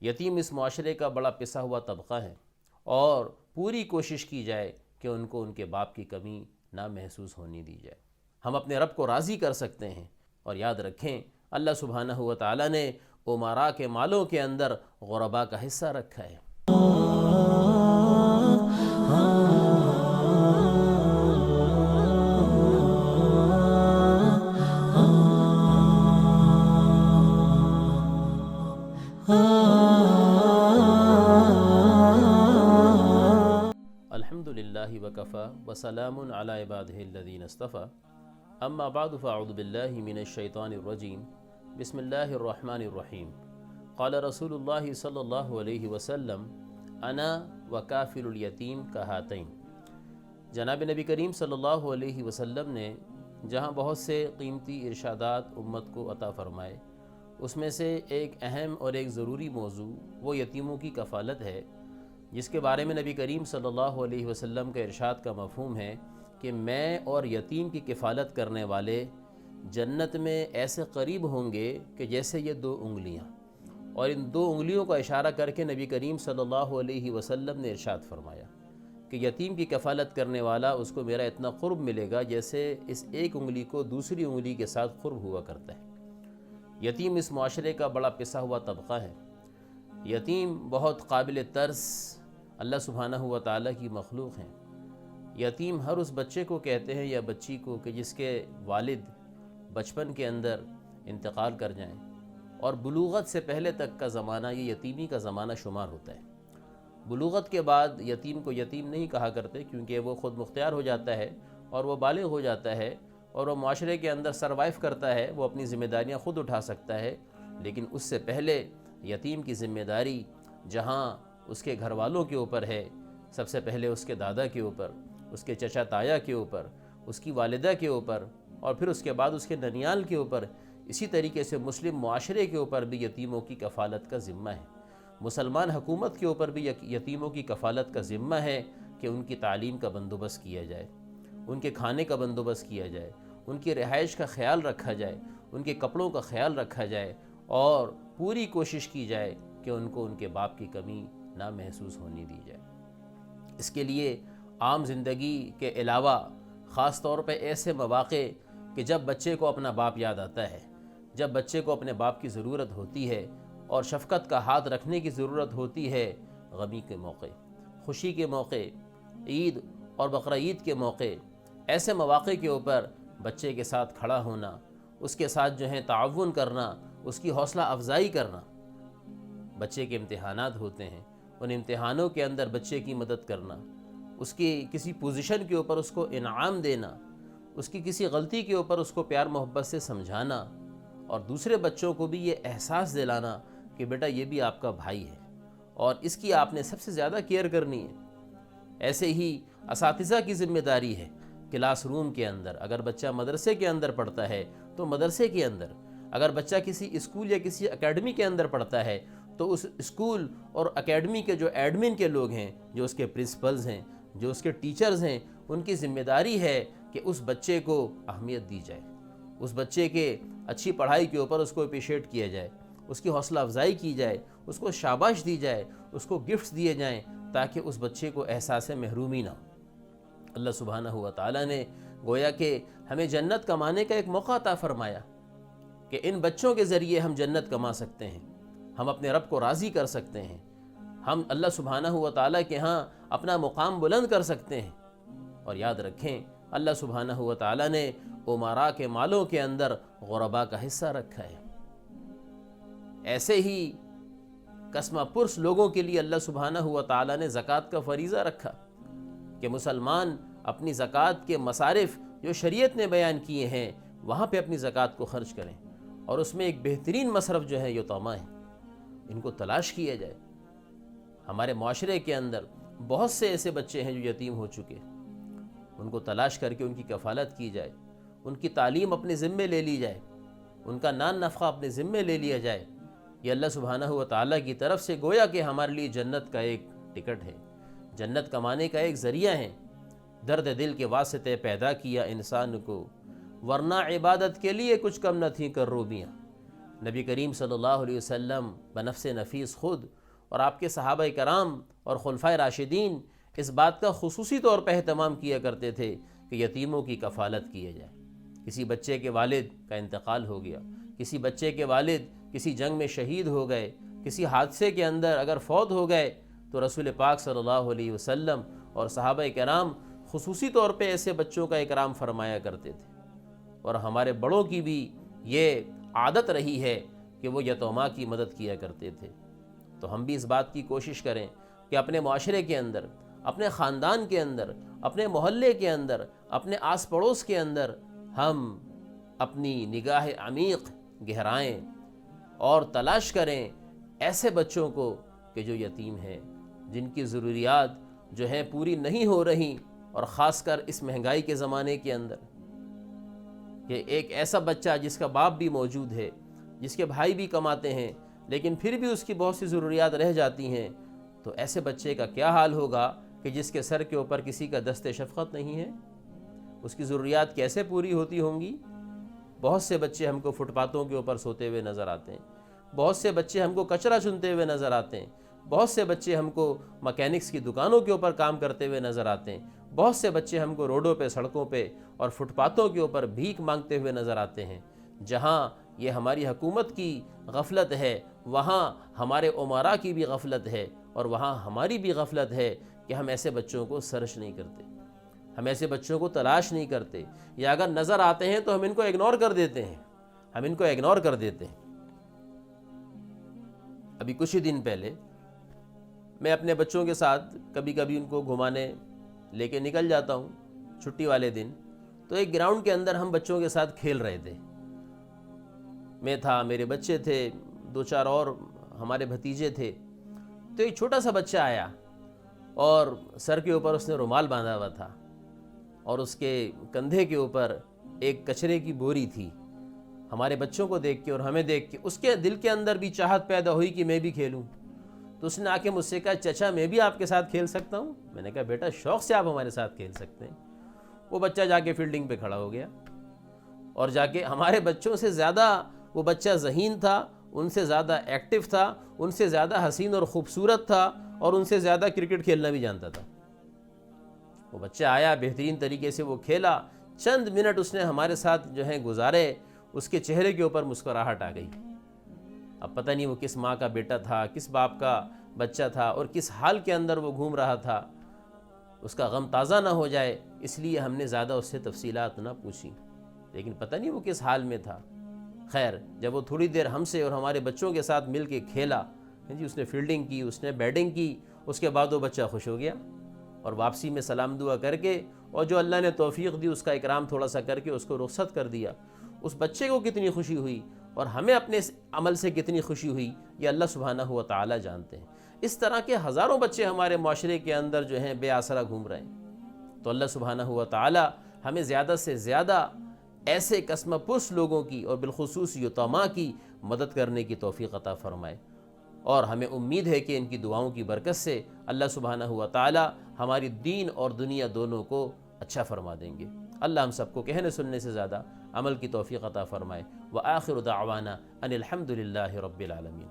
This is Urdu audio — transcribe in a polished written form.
یتیم اس معاشرے کا بڑا پسا ہوا طبقہ ہے، اور پوری کوشش کی جائے کہ ان کو ان کے باپ کی کمی نہ محسوس ہونے دی جائے۔ ہم اپنے رب کو راضی کر سکتے ہیں، اور یاد رکھیں اللہ سبحانہ و تعالیٰ نے امراء کے مالوں کے اندر غرباء کا حصہ رکھا ہے۔ الحمدللہ وکفی وسلام علی عبادہ الذین اصطفی، اما بعد فاعوذ باللہ من الشیطان الرجیم، بسم اللہ الرحمن الرحیم۔ قال رسول اللہ صلی اللہ علیہ وسلم انا وکافل الیتیم کہاتین۔ جناب نبی کریم صلی اللہ علیہ وسلم نے جہاں بہت سے قیمتی ارشادات امت کو عطا فرمائے، اس میں سے ایک اہم اور ایک ضروری موضوع وہ یتیموں کی کفالت ہے، جس کے بارے میں نبی کریم صلی اللہ علیہ وسلم کا ارشاد کا مفہوم ہے کہ میں اور یتیم کی کفالت کرنے والے جنت میں ایسے قریب ہوں گے کہ جیسے یہ دو انگلیاں، اور ان دو انگلیوں کا اشارہ کر کے نبی کریم صلی اللہ علیہ وسلم نے ارشاد فرمایا کہ یتیم کی کفالت کرنے والا اس کو میرا اتنا قرب ملے گا جیسے اس ایک انگلی کو دوسری انگلی کے ساتھ قرب ہوا کرتا ہے۔ یتیم اس معاشرے کا بڑا پسا ہوا طبقہ ہے۔ یتیم بہت قابل ترس اللہ سبحانہ و تعالیٰ کی مخلوق ہیں۔ یتیم ہر اس بچے کو کہتے ہیں یا بچی کو کہ جس کے والد بچپن کے اندر انتقال کر جائیں، اور بلوغت سے پہلے تک کا زمانہ یہ یتیمی کا زمانہ شمار ہوتا ہے۔ بلوغت کے بعد یتیم کو یتیم نہیں کہا کرتے، کیونکہ وہ خود مختار ہو جاتا ہے اور وہ بالغ ہو جاتا ہے اور وہ معاشرے کے اندر سروائیو کرتا ہے، وہ اپنی ذمہ داریاں خود اٹھا سکتا ہے۔ لیکن اس سے پہلے یتیم کی ذمہ داری جہاں اس کے گھر والوں کے اوپر ہے، سب سے پہلے اس کے دادا کے اوپر، اس کے چچا تایا کے اوپر، اس کی والدہ کے اوپر، اور پھر اس کے بعد اس کے ننیال کے اوپر، اسی طریقے سے مسلم معاشرے کے اوپر بھی یتیموں کی کفالت کا ذمہ ہے۔ مسلمان حکومت کے اوپر بھی یتیموں کی کفالت کا ذمہ ہے کہ ان کی تعلیم کا بندوبست کیا جائے، ان کے کھانے کا بندوبست کیا جائے، ان کی رہائش کا خیال رکھا جائے، ان کے کپڑوں کا خیال رکھا جائے، اور پوری کوشش کی جائے کہ ان کو ان کے باپ کی کمی نہ محسوس ہونے دی جائے۔ اس کے لیے عام زندگی کے علاوہ خاص طور پہ ایسے مواقع کہ جب بچے کو اپنا باپ یاد آتا ہے، جب بچے کو اپنے باپ کی ضرورت ہوتی ہے اور شفقت کا ہاتھ رکھنے کی ضرورت ہوتی ہے، غمی کے موقع، خوشی کے موقع، عید اور بقرعید کے موقع، ایسے مواقع کے اوپر بچے کے ساتھ کھڑا ہونا، اس کے ساتھ تعاون کرنا، اس کی حوصلہ افزائی کرنا۔ بچے کے امتحانات ہوتے ہیں، ان امتحانوں کے اندر بچے کی مدد کرنا، اس کی کسی پوزیشن کے اوپر اس کو انعام دینا، اس کی کسی غلطی کے اوپر اس کو پیار محبت سے سمجھانا، اور دوسرے بچوں کو بھی یہ احساس دلانا کہ بیٹا یہ بھی آپ کا بھائی ہے اور اس کی آپ نے سب سے زیادہ کیئر کرنی ہے۔ ایسے ہی اساتذہ کی ذمہ داری ہے کلاس روم کے اندر، اگر بچہ مدرسے کے اندر پڑھتا ہے تو مدرسے کے اندر، اگر بچہ کسی اسکول یا کسی اکیڈمی کے اندر پڑھتا ہے تو اس اسکول اور اکیڈمی کے جو ایڈمن کے لوگ ہیں، جو اس کے پرنسپلز ہیں، جو اس کے ٹیچرز ہیں، ان کی ذمہ داری ہے کہ اس بچے کو اہمیت دی جائے، اس بچے کے اچھی پڑھائی کے اوپر اس کو اپریشیٹ کیا جائے، اس کی حوصلہ افزائی کی جائے، اس کو شاباش دی جائے، اس کو گفٹس دیے جائیں، تاکہ اس بچے کو احساس محرومی نہ ہو۔ اللہ سبحانہ و تعالیٰ نے گویا کہ ہمیں جنت کمانے کا ایک موقع عطا فرمایا کہ ان بچوں کے ذریعے ہم جنت کما سکتے ہیں، ہم اپنے رب کو راضی کر سکتے ہیں، ہم اللہ سبحانہ و تعالیٰ کے ہاں اپنا مقام بلند کر سکتے ہیں۔ اور یاد رکھیں اللہ سبحانہ و تعالیٰ نے امراء کے مالوں کے اندر غرباء کا حصہ رکھا ہے۔ ایسے ہی قسمہ پرس لوگوں کے لیے اللہ سبحانہ و تعالیٰ نے زکوٰۃ کا فریضہ رکھا کہ مسلمان اپنی زکوٰۃ کے مصارف جو شریعت نے بیان کیے ہیں وہاں پہ اپنی زکوٰۃ کو خرچ کریں، اور اس میں ایک بہترین مصرف جو ہے یتامہ ہے، ان کو تلاش کیا جائے۔ ہمارے معاشرے کے اندر بہت سے ایسے بچے ہیں جو یتیم ہو چکے، ان کو تلاش کر کے ان کی کفالت کی جائے، ان کی تعلیم اپنے ذمے لے لی جائے، ان کا نان نفقہ اپنے ذمے لے لیا جائے۔ یہ اللہ سبحانہ و تعالیٰ کی طرف سے گویا کہ ہمارے لیے جنت کا ایک ٹکٹ ہے، جنت کمانے کا ایک ذریعہ ہے۔ درد دل کے واسطے پیدا کیا انسان کو، ورنہ عبادت کے لیے کچھ کم نہ تھیں کروبیاں۔ نبی کریم صلی اللہ علیہ وسلم بنفس نفیس خود اور آپ کے صحابہ کرام اور خلفائے راشدین اس بات کا خصوصی طور پہ اہتمام کیا کرتے تھے کہ یتیموں کی کفالت کیے جائے۔ کسی بچے کے والد کا انتقال ہو گیا، کسی بچے کے والد کسی جنگ میں شہید ہو گئے، کسی حادثے کے اندر اگر فوت ہو گئے، تو رسول پاک صلی اللہ علیہ وسلم اور صحابہ کرام خصوصی طور پہ ایسے بچوں کا اکرام فرمایا کرتے تھے۔ اور ہمارے بڑوں کی بھی یہ عادت رہی ہے کہ وہ یتیماں کی مدد کیا کرتے تھے۔ تو ہم بھی اس بات کی کوشش کریں کہ اپنے معاشرے کے اندر، اپنے خاندان کے اندر، اپنے محلے کے اندر، اپنے آس پڑوس کے اندر ہم اپنی نگاہ عمیق گہرائیں اور تلاش کریں ایسے بچوں کو کہ جو یتیم ہیں، جن کی ضروریات جو ہیں پوری نہیں ہو رہی، اور خاص کر اس مہنگائی کے زمانے کے اندر کہ ایک ایسا بچہ جس کا باپ بھی موجود ہے، جس کے بھائی بھی کماتے ہیں، لیکن پھر بھی اس کی بہت سی ضروریات رہ جاتی ہیں، تو ایسے بچے کا کیا حال ہوگا کہ جس کے سر کے اوپر کسی کا دست شفقت نہیں ہے؟ اس کی ضروریات کیسے پوری ہوتی ہوں گی؟ بہت سے بچے ہم کو فٹ پاتھوں کے اوپر سوتے ہوئے نظر آتے ہیں، بہت سے بچے ہم کو کچرا چنتے ہوئے نظر آتے ہیں، بہت سے بچے ہم کو مکینکس کی دکانوں کے اوپر کام کرتے ہوئے نظر آتے ہیں، بہت سے بچے ہم کو روڈوں پہ، سڑکوں پہ اور فٹ پاتھوں کے اوپر بھیک مانگتے ہوئے نظر آتے ہیں۔ جہاں یہ ہماری حکومت کی غفلت ہے، وہاں ہمارے امراء کی بھی غفلت ہے، اور وہاں ہماری بھی غفلت ہے کہ ہم ایسے بچوں کو سرچ نہیں کرتے، ہم ایسے بچوں کو تلاش نہیں کرتے، یا اگر نظر آتے ہیں تو ہم ان کو اگنور کر دیتے ہیں، ہم ان کو اگنور کر دیتے ہیں۔ ابھی کچھ ہی دن پہلے میں اپنے بچوں کے ساتھ کبھی کبھی ان کو گھمانے لے کے نکل جاتا ہوں چھٹی والے دن، تو ایک گراؤنڈ کے اندر ہم بچوں کے ساتھ کھیل رہے تھے، میں تھا، میرے بچے تھے، 2-4 اور ہمارے بھتیجے تھے۔ تو ایک چھوٹا سا بچہ آیا اور سر کے اوپر اس نے رومال باندھا ہوا تھا، اور اس کے کندھے کے اوپر ایک کچرے کی بوری تھی۔ ہمارے بچوں کو دیکھ کے اور ہمیں دیکھ کے اس کے دل کے اندر بھی چاہت پیدا ہوئی کہ میں بھی کھیلوں۔ تو اس نے آ کے مجھ سے کہا، چچا میں بھی آپ کے ساتھ کھیل سکتا ہوں؟ میں نے کہا بیٹا شوق سے آپ ہمارے ساتھ کھیل سکتے ہیں۔ وہ بچہ جا کے فیلڈنگ پہ کھڑا ہو گیا، اور جا کے ہمارے بچوں سے زیادہ وہ بچہ ذہین تھا، ان سے زیادہ ایکٹیو تھا، ان سے زیادہ حسین اور خوبصورت تھا، اور ان سے زیادہ کرکٹ کھیلنا بھی جانتا تھا۔ وہ بچہ آیا، بہترین طریقے سے وہ کھیلا، چند منٹ اس نے ہمارے ساتھ جو ہیں گزارے، اس کے چہرے کے اوپر مسکراہٹ آ گئی۔ اب پتہ نہیں وہ کس ماں کا بیٹا تھا، کس باپ کا بچہ تھا، اور کس حال کے اندر وہ گھوم رہا تھا، اس کا غم تازہ نہ ہو جائے اس لیے ہم نے زیادہ اس سے تفصیلات نہ پوچھی، لیکن پتہ نہیں وہ کس حال میں تھا۔ خیر، جب وہ تھوڑی دیر ہم سے اور ہمارے بچوں کے ساتھ مل کے کھیلا، اس نے فیلڈنگ کی، اس نے بیٹنگ کی، اس کے بعد وہ بچہ خوش ہو گیا، اور واپسی میں سلام دعا کر کے، اور جو اللہ نے توفیق دی اس کا اکرام تھوڑا سا کر کے اس کو رخصت کر دیا۔ اس بچے کو کتنی خوشی ہوئی، اور ہمیں اپنے اس عمل سے کتنی خوشی ہوئی، یہ اللہ سبحانہ و تعالی جانتے ہیں۔ اس طرح کے ہزاروں بچے ہمارے معاشرے کے اندر جو ہیں بے آسرا گھوم رہے ہیں۔ تو اللہ سبحانہ و تعالی ہمیں زیادہ سے زیادہ ایسے قسم پرس لوگوں کی اور بالخصوص یتیماں کی مدد کرنے کی توفیق عطا فرمائے، اور ہمیں امید ہے کہ ان کی دعاؤں کی برکت سے اللہ سبحانہ و تعالی ہماری دین اور دنیا دونوں کو اچھا فرما دیں گے۔ اللہ ہم سب کو کہنے سننے سے زیادہ عمل کی توفیق عطا فرمائے۔ وآخر دعوانا ان الحمد للہ رب العالمین۔